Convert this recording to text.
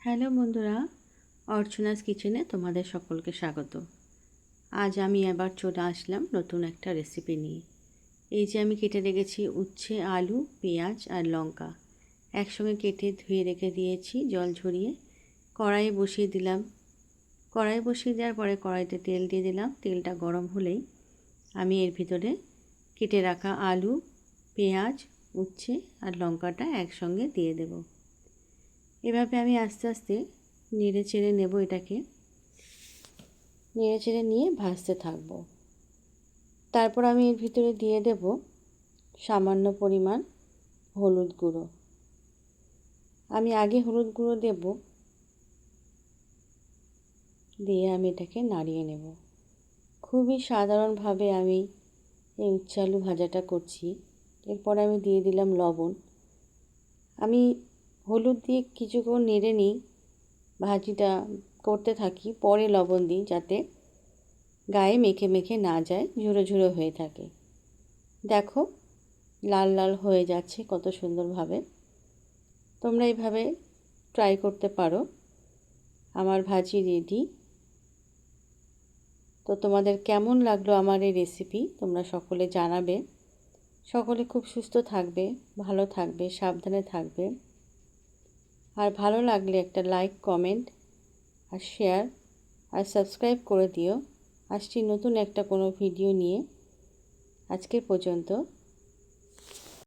Hello বন্ধুরা, অর্চনাস কিচেনে তোমাদের সকলকে স্বাগত। আজ আমি আবার চলে আসলাম নতুন একটা রেসিপি নিয়ে। এই যে আমি কেটে রেখেছি উচ্ছে, আলু, পেঁয়াজ আর লঙ্কা একসঙ্গে কেটে ধুয়ে রেখে দিয়েছি জল ঝরিয়ে। কড়াইয়ে বসিয়ে দিলাম। কড়াই বসিয়ে দেওয়ার পরে কড়াইতে তেল দিয়ে দিলাম। তেলটা গরম হলেই আমি এর ভিতরে কেটে রাখা আলু, পেঁয়াজ, উচ্ছে আর লঙ্কাটা একসঙ্গে দিয়ে দেব। এভাবে আমি আস্তে আস্তে নেড়ে চেড়ে নেব। এটাকে নেড়ে চেড়ে নিয়ে ভাজতে থাকবো। তারপর আমি এর ভিতরে দিয়ে দেব সামান্য পরিমাণ হলুদ গুঁড়ো। আমি আগে হলুদ গুঁড়ো দেব, দিয়ে আমি এটাকে নাড়িয়ে নেব। খুবই সাধারণভাবে আমি এই উচ্ছে আলু ভাজাটা করছি। এরপর আমি দিয়ে দিলাম লবণ। আমি হলুদ দিয়ে কিছুক্ষণ নেড়ে নিই, ভাজিটা করতে থাকি, পরে লবণ দিই যাতে গায়ে মেখে মেখে না যায়, ঝুরো ঝুরো হয়ে থাকে। দেখো লাল লাল হয়ে যাচ্ছে কত সুন্দরভাবে। তোমরা এইভাবে ট্রাই করতে পারো। আমার ভাজি রেডি। তো তোমাদের কেমন লাগলো আমার এই রেসিপি তোমরা সকলে জানাবে। সকলে খুব সুস্থ থাকবে, ভালো থাকবে, সাবধানে থাকবে। আর ভালো লাগলে একটা লাইক, কমেন্ট আর শেয়ার আর সাবস্ক্রাইব করে দিও। আসছি নতুন একটা কোনো ভিডিও নিয়ে। আজকে পর্যন্ত